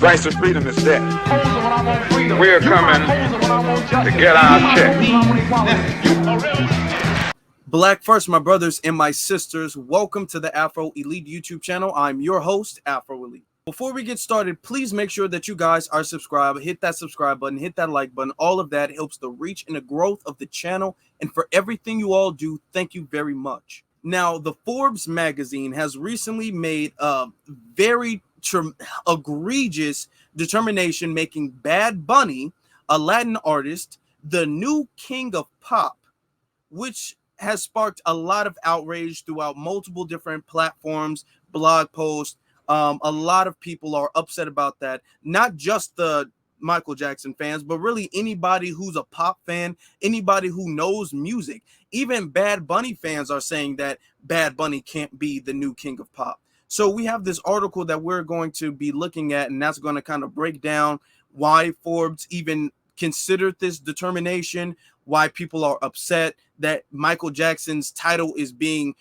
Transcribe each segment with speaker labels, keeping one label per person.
Speaker 1: Rights to freedom is dead. We're coming to get our check.
Speaker 2: Black first, my brothers and my sisters. Welcome to the Afro Elite YouTube channel. I'm your host, Afro Elite. Before we get started, please make sure that you guys are subscribed. Hit that subscribe button, hit that like button. All of that helps the reach and the growth of the channel. And for everything you all do, thank you very much. Now, the Forbes magazine has recently made a very egregious determination making Bad Bunny, a Latin artist, the new king of pop, which has sparked a lot of outrage throughout multiple different platforms, blog posts. A lot of people are upset about that. Not just the Michael Jackson fans, but really anybody who's a pop fan, anybody who knows music. Even Bad Bunny fans are saying that Bad Bunny can't be the new king of pop. So we have this article that we're going to be looking at, and that's going to kind of break down why Forbes even considered this determination, why people are upset that Michael Jackson's title is being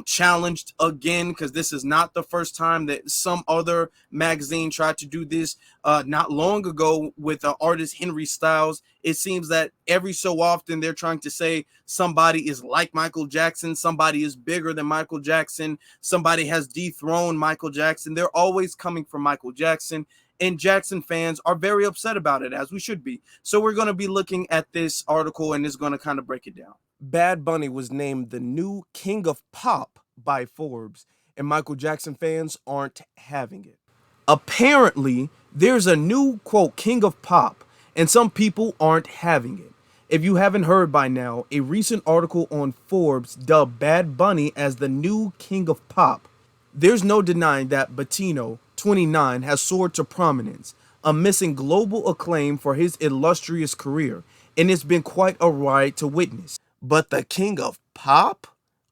Speaker 2: challenged again, because this is not the first time that some other magazine tried to do this. Not long ago with artist Henry Styles, it seems that every so often they're trying to say somebody is like Michael Jackson, somebody is bigger than Michael Jackson, somebody has dethroned Michael Jackson. They're always coming for Michael Jackson. And Jackson fans are very upset about it, as we should be. So we're going to be looking at this article, and it's going to kind of break it down. Bad Bunny was named the new king of pop by Forbes, and Michael Jackson fans aren't having it. Apparently, there's a new, quote, king of pop, and some people aren't having it. If you haven't heard by now, a recent article on Forbes dubbed Bad Bunny as the new king of pop. There's no denying that Batino, 29, has soared to prominence, amassing global acclaim for his illustrious career, and it's been quite a ride to witness. But the king of pop?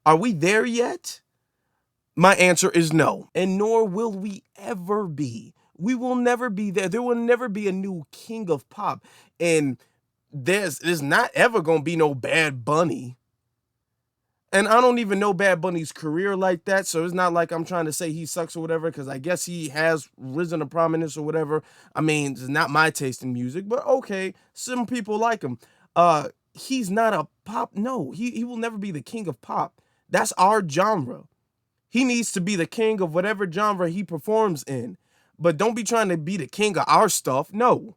Speaker 2: Are we there yet? My answer is no, and nor will we ever be. We will never be there. There will never be a new king of pop, and there's not ever going to be no Bad Bunny. And I don't even know Bad Bunny's career like that, so it's not like I'm trying to say he sucks or whatever, because I guess he has risen to prominence or whatever. I mean, it's not my taste in music, but okay, some people like him. He's not a pop. No, he will never be the king of pop. That's our genre. He needs to be the king of whatever genre he performs in. But don't be trying to be the king of our stuff. No.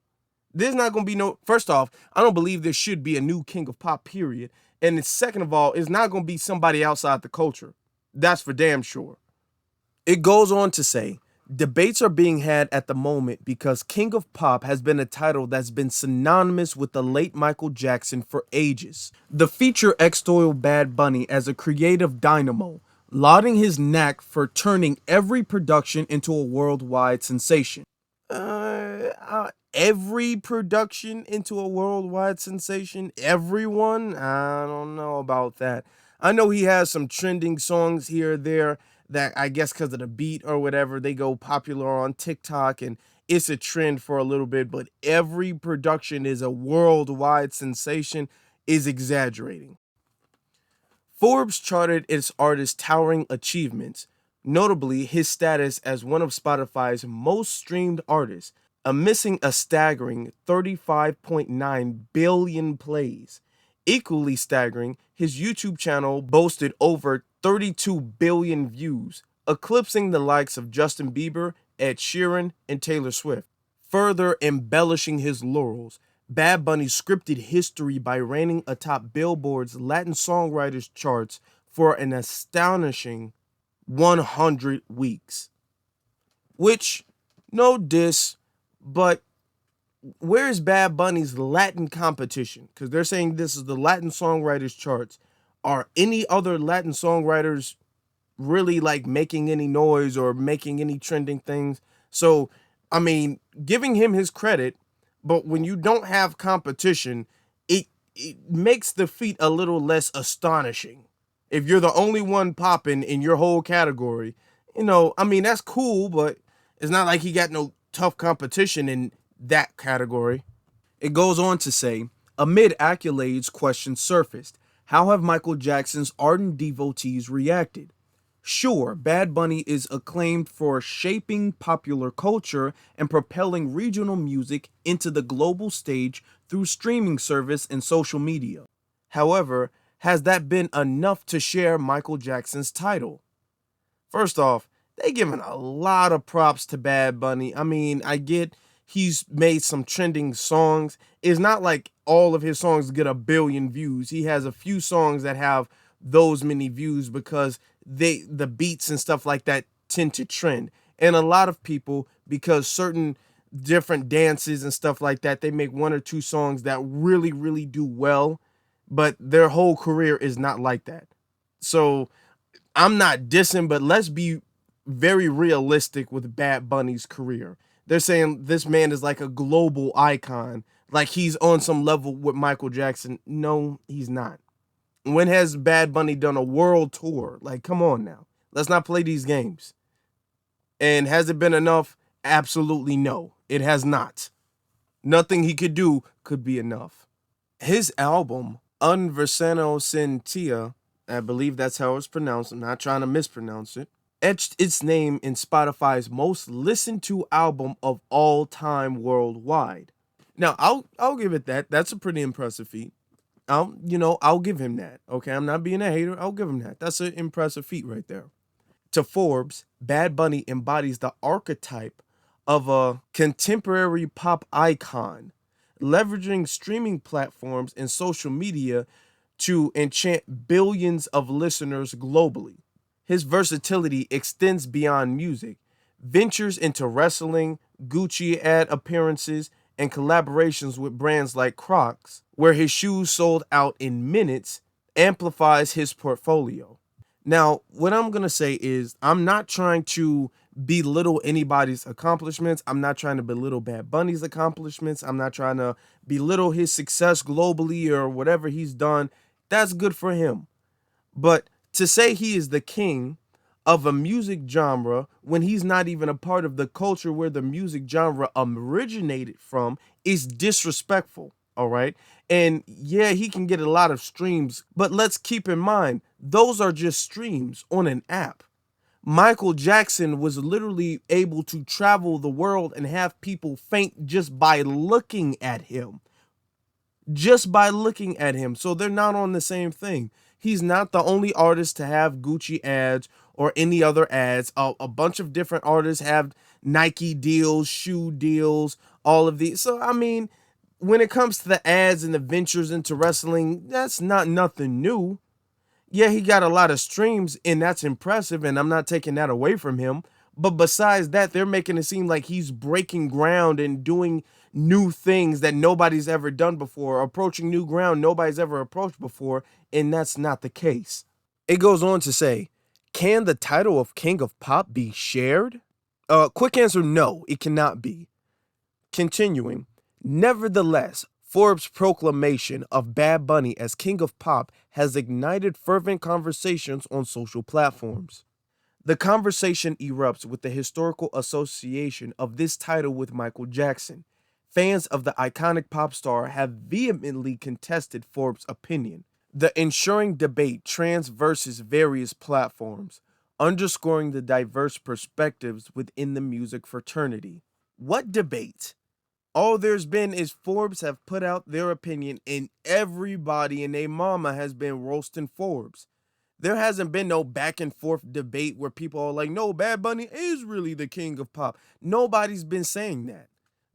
Speaker 2: There's not going to be no... First off, I don't believe there should be a new king of pop, period. And second of all, it's not going to be somebody outside the culture. That's for damn sure. It goes on to say, debates are being had at the moment because King of Pop has been a title that's been synonymous with the late Michael Jackson for ages. The feature extolled Bad Bunny as a creative dynamo, lauding his knack for turning every production into a worldwide sensation. Every production into a worldwide sensation? Everyone? I don't know about that. I know he has some trending songs here or there that I guess because of the beat or whatever, they go popular on TikTok and it's a trend for a little bit, but every production is a worldwide sensation is exaggerating. Forbes charted its artist's towering achievements, notably his status as one of Spotify's most streamed artists, amassing a staggering 35.9 billion plays. Equally staggering, his YouTube channel boasted over 32 billion views, eclipsing the likes of Justin Bieber, Ed Sheeran, and Taylor Swift. Further embellishing his laurels, Bad Bunny scripted history by reigning atop Billboard's Latin Songwriters charts for an astonishing 100 weeks. Which, no diss, but where is Bad Bunny's Latin competition? Because they're saying this is the Latin Songwriters charts. Are any other Latin songwriters really like making any noise or making any trending things? So, I mean, giving him his credit, but when you don't have competition, it makes the feat a little less astonishing. If you're the only one popping in your whole category, you know, I mean, that's cool, but it's not like he got no tough competition in that category. It goes on to say, amid accolades, questions surfaced. How have Michael Jackson's ardent devotees reacted? Sure, Bad Bunny is acclaimed for shaping popular culture and propelling regional music into the global stage through streaming service and social media. However, has that been enough to share Michael Jackson's title? First off, they giving a lot of props to Bad Bunny. I mean, I get he's made some trending songs. It's not like all of his songs get a billion views. He has a few songs that have those many views because the beats and stuff like that tend to trend. And a lot of people, because certain different dances and stuff like that, they make one or two songs that really, really do well, but their whole career is not like that. So I'm not dissing, but let's be very realistic with Bad Bunny's career. They're saying this man is like a global icon, like he's on some level with Michael Jackson. No, he's not. When has Bad Bunny done a world tour? Like, come on now. Let's not play these games. And has it been enough? Absolutely no. It has not. Nothing he could do could be enough. His album, Un Versano Sentia, I believe that's how it's pronounced. I'm not trying to mispronounce it. Etched its name in Spotify's most listened to album of all time worldwide. Now, I'll give it that. That's a pretty impressive feat. I'll give him that. Okay, I'm not being a hater. I'll give him that. That's an impressive feat right there. To Forbes, Bad Bunny embodies the archetype of a contemporary pop icon, leveraging streaming platforms and social media to enchant billions of listeners globally. His versatility extends beyond music, ventures into wrestling, Gucci ad appearances, and collaborations with brands like Crocs, where his shoes sold out in minutes, amplifies his portfolio. Now, what I'm going to say is I'm not trying to belittle anybody's accomplishments. I'm not trying to belittle Bad Bunny's accomplishments. I'm not trying to belittle his success globally or whatever he's done. That's good for him. But to say he is the king of a music genre when he's not even a part of the culture where the music genre originated from is disrespectful, all right? And yeah, he can get a lot of streams, but let's keep in mind, those are just streams on an app. Michael Jackson was literally able to travel the world and have people faint just by looking at him. Just by looking at him. So they're not on the same thing. He's not the only artist to have Gucci ads or any other ads. A bunch of different artists have Nike deals, shoe deals, all of these. So, I mean, when it comes to the ads and the ventures into wrestling, that's not nothing new. Yeah, he got a lot of streams, and that's impressive, and I'm not taking that away from him. But besides that, they're making it seem like he's breaking ground and doing new things that nobody's ever done before, approaching new ground nobody's ever approached before, and that's not the case. It goes on to say, can the title of King of Pop be shared? Quick answer, no, it cannot be. Continuing, nevertheless, Forbes' proclamation of Bad Bunny as King of Pop has ignited fervent conversations on social platforms. The conversation erupts with the historical association of this title with Michael Jackson. Fans of the iconic pop star have vehemently contested Forbes' opinion. The ensuing debate transverses various platforms, underscoring the diverse perspectives within the music fraternity. What debate? All there's been is Forbes have put out their opinion, and everybody and their mama has been roasting Forbes. There hasn't been no back and forth debate where people are like, no, Bad Bunny is really the king of pop. Nobody's been saying that.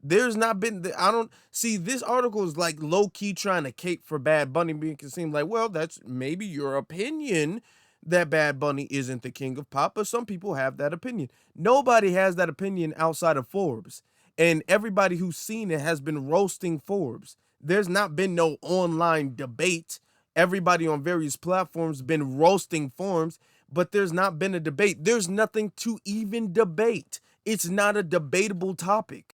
Speaker 2: There's not been, I don't see this article is like low key trying to cape for Bad Bunny, making it seem like, well, that's maybe your opinion that Bad Bunny isn't the king of pop, but some people have that opinion. Nobody has that opinion outside of Forbes. And everybody who's seen it has been roasting Forbes. There's not been no online debate. Everybody on various platforms been roasting Forbes, but there's not been a debate. There's nothing to even debate. It's not a debatable topic.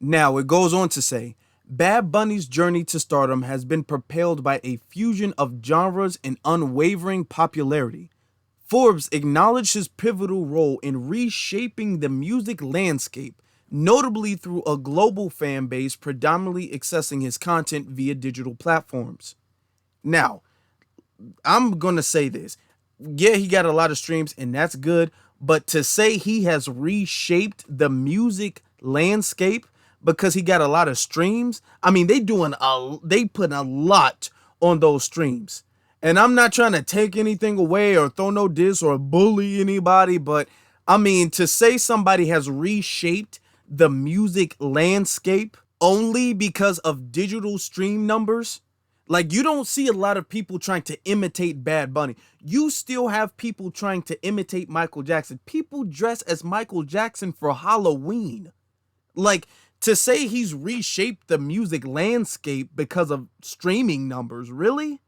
Speaker 2: Now, it goes on to say, Bad Bunny's journey to stardom has been propelled by a fusion of genres and unwavering popularity. Forbes acknowledged his pivotal role in reshaping the music landscape, notably through a global fan base predominantly accessing his content via digital platforms. Now, I'm going to say this. Yeah, he got a lot of streams, and that's good. But to say he has reshaped the music landscape because he got a lot of streams, I mean, they put a lot on those streams. And I'm not trying to take anything away or throw no diss or bully anybody, but I mean, to say somebody has reshaped the music landscape only because of digital stream numbers, like, you don't see a lot of people trying to imitate Bad Bunny. You still have people trying to imitate Michael Jackson. People dress as Michael Jackson for Halloween. Like, to say he's reshaped the music landscape because of streaming numbers, really?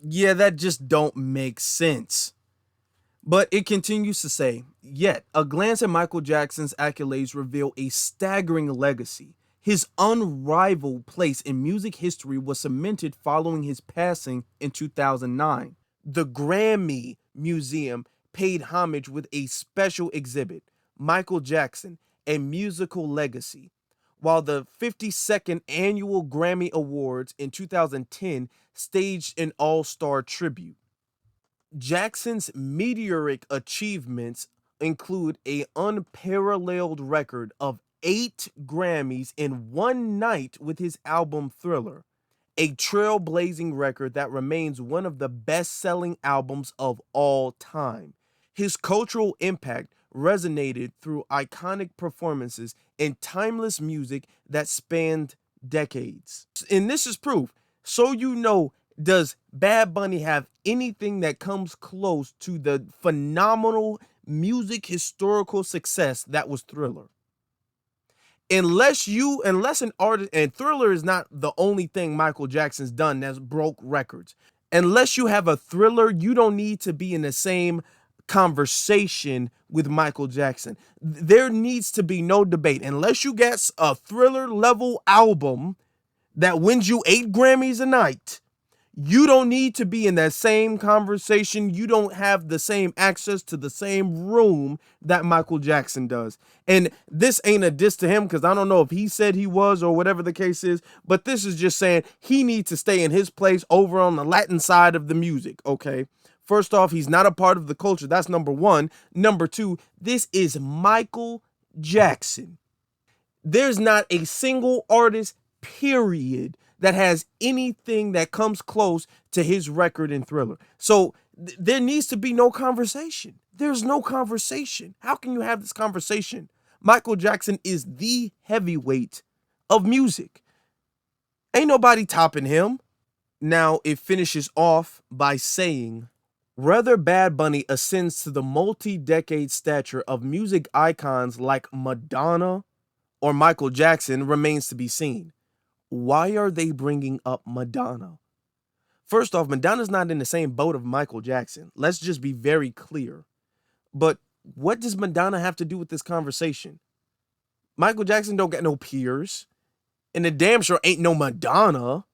Speaker 2: Yeah, that just don't make sense. But it continues to say, yet, a glance at Michael Jackson's accolades reveal a staggering legacy. His unrivaled place in music history was cemented following his passing in 2009. The Grammy Museum paid homage with a special exhibit, Michael Jackson, a Musical Legacy, while the 52nd Annual Grammy Awards in 2010 staged an all-star tribute. Jackson's meteoric achievements include an unparalleled record of 8 Grammys in one night with his album Thriller, a trailblazing record that remains one of the best-selling albums of all time. His cultural impact resonated through iconic performances and timeless music that spanned decades. And this is proof. So you know, does Bad Bunny have anything that comes close to the phenomenal music historical success that was Thriller? Unless an artist, and Thriller is not the only thing Michael Jackson's done that's broke records. Unless you have a Thriller, you don't need to be in the same conversation with Michael Jackson. There needs to be no debate. Unless you get a Thriller level album that wins you 8 Grammys a night, you don't need to be in that same conversation. You don't have the same access to the same room that Michael Jackson does. And this ain't a diss to him, because I don't know if he said he was or whatever the case is, but this is just saying he needs to stay in his place over on the Latin side of the music, okay? First off, he's not a part of the culture. That's number one. Number two, this is Michael Jackson. There's not a single artist, period, that has anything that comes close to his record in Thriller. So there needs to be no conversation. There's no conversation. How can you have this conversation? Michael Jackson is the heavyweight of music. Ain't nobody topping him. Now it finishes off by saying, whether Bad Bunny ascends to the multi-decade stature of music icons like Madonna or Michael Jackson remains to be seen. Why are they bringing up Madonna? First off, Madonna's not in the same boat of Michael Jackson. Let's just be very clear. But what does Madonna have to do with this conversation? Michael Jackson don't got no peers. And the damn sure ain't no Madonna.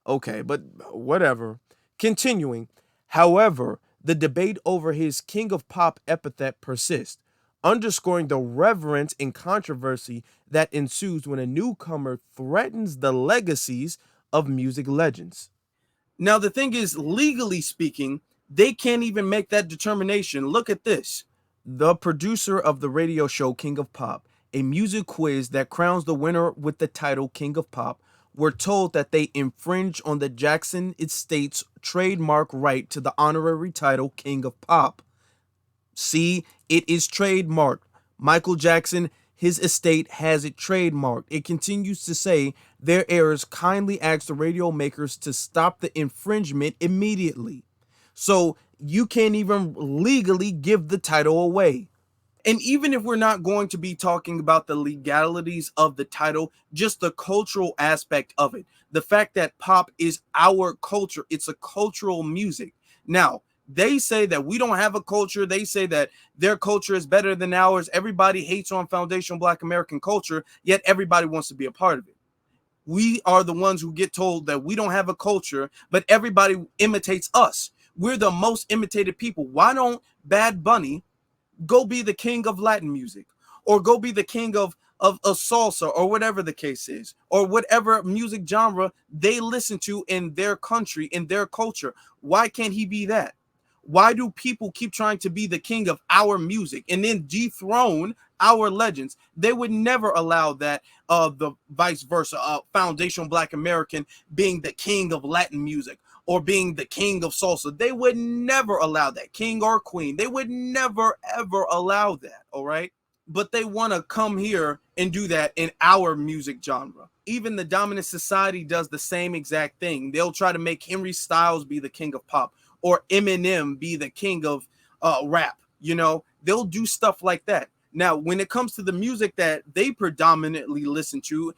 Speaker 2: Okay, but whatever. Continuing. However, the debate over his King of Pop epithet persists, underscoring the reverence and controversy that ensues when a newcomer threatens the legacies of music legends. Now, the thing is, legally speaking, they can't even make that determination. Look at this. The producer of the radio show King of Pop, a music quiz that crowns the winner with the title King of Pop, were told that they infringe on the Jackson Estate's trademark right to the honorary title King of Pop. See, it is trademarked. Michael Jackson, his estate has it trademarked. It continues to say, their heirs kindly ask the radio makers to stop the infringement immediately. So you can't even legally give the title away. And even if we're not going to be talking about the legalities of the title, just the cultural aspect of it, the fact that pop is our culture, it's a cultural music. Now, they say that we don't have a culture. They say that their culture is better than ours. Everybody hates on foundational Black American culture, yet everybody wants to be a part of it. We are the ones who get told that we don't have a culture, but everybody imitates us. We're the most imitated people. Why don't Bad Bunny go be the king of Latin music, or go be the king of salsa, or whatever the case is, or whatever music genre they listen to in their country, in their culture? Why can't he be that? Why do people keep trying to be the king of our music and then dethrone our legends? They would never allow that, the vice versa, foundational Black American being the king of Latin music or being the king of salsa. They would never allow that, king or queen. They would never, ever allow that, all right? But they want to come here and do that in our music genre. Even the dominant society does the same exact thing. They'll try to make Henry Styles be the king of pop or Eminem be the king of rap. You know, they'll do stuff like that. Now, when it comes to the music that they predominantly listen to,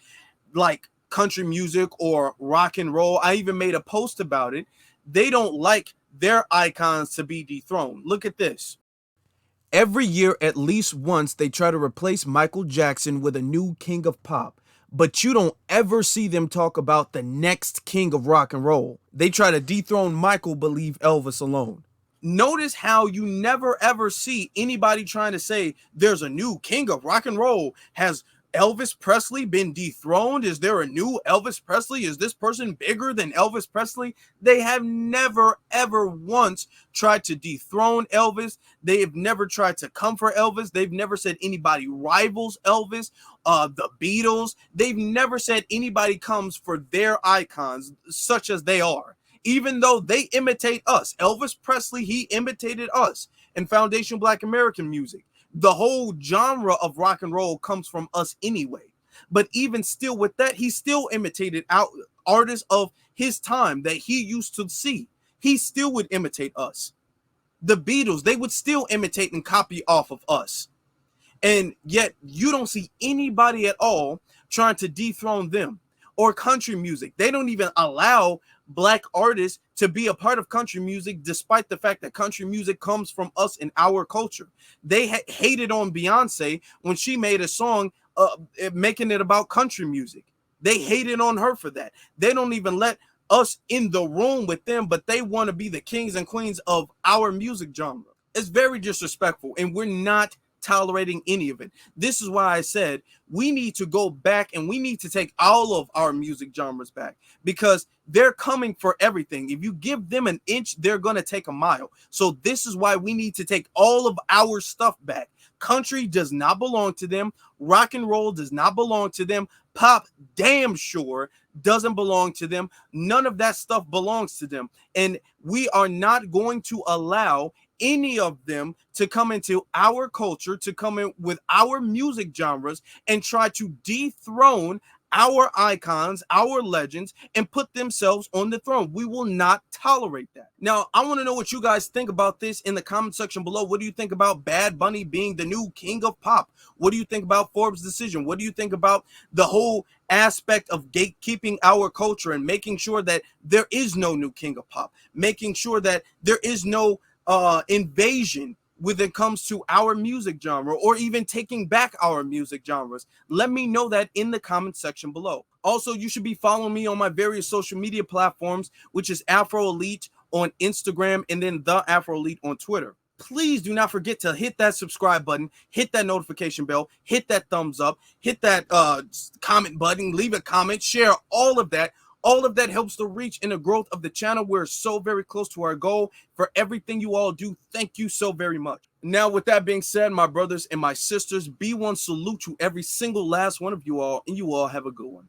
Speaker 2: like country music or rock and roll, I even made a post about it. They don't like their icons to be dethroned. Look at this. Every year, at least once, they try to replace Michael Jackson with a new king of pop. But you don't ever see them talk about the next king of rock and roll. They try to dethrone Michael, but leave Elvis alone. Notice how you never ever see anybody trying to say there's a new king of rock and roll. Has Elvis Presley been dethroned? Is there a new Elvis Presley? Is this person bigger than Elvis Presley? They have never, ever once tried to dethrone Elvis. They have never tried to come for Elvis. They've never said anybody rivals Elvis. The Beatles, they've never said anybody comes for their icons such as they are. Even though they imitate us. Elvis Presley, he imitated us in Foundation Black American music. The whole genre of rock and roll comes from us anyway. But even still with that, he still imitated artists of his time that he used to see. He still would imitate us. The Beatles, they would still imitate and copy off of us. And yet you don't see anybody at all trying to dethrone them. Or country music. They don't even allow Black artists to be a part of country music, despite the fact that country music comes from us in our culture. They hated on Beyonce when she made a song making it about country music. They hated on her for that. They don't even let us in the room with them, but they want to be the kings and queens of our music genre. It's very disrespectful, and we're not tolerating any of it. This is why I said we need to go back and we need to take all of our music genres back, because they're coming for everything. If you give them an inch, they're going to take a mile. So this is why we need to take all of our stuff back. Country does not belong to them. Rock and roll does not belong to them. Pop damn sure doesn't belong to them. None of that stuff belongs to them. And we are not going to allow any of them to come into our culture, to come in with our music genres and try to dethrone our icons, our legends, and put themselves on the throne. We will not tolerate that. Now, I want to know what you guys think about this in the comment section below. What do you think about Bad Bunny being the new king of pop? What do you think about Forbes' decision? What do you think about the whole aspect of gatekeeping our culture and making sure that there is no new king of pop, making sure that there is no invasion when it comes to our music genre, or even taking back our music genres? Let me know that in the comment section below. Also, you should be following me on my various social media platforms, which is Afro Elite on Instagram and then the Afro Elite on Twitter. Please do not forget to hit that subscribe button, hit that notification bell, hit that thumbs up, hit that comment button, leave a comment, share all of that. All of that helps the reach and the growth of the channel. We're so very close to our goal. For everything you all do, thank you so very much. Now, with that being said, my brothers and my sisters, be one salute to every single last one of you all, and you all have a good one.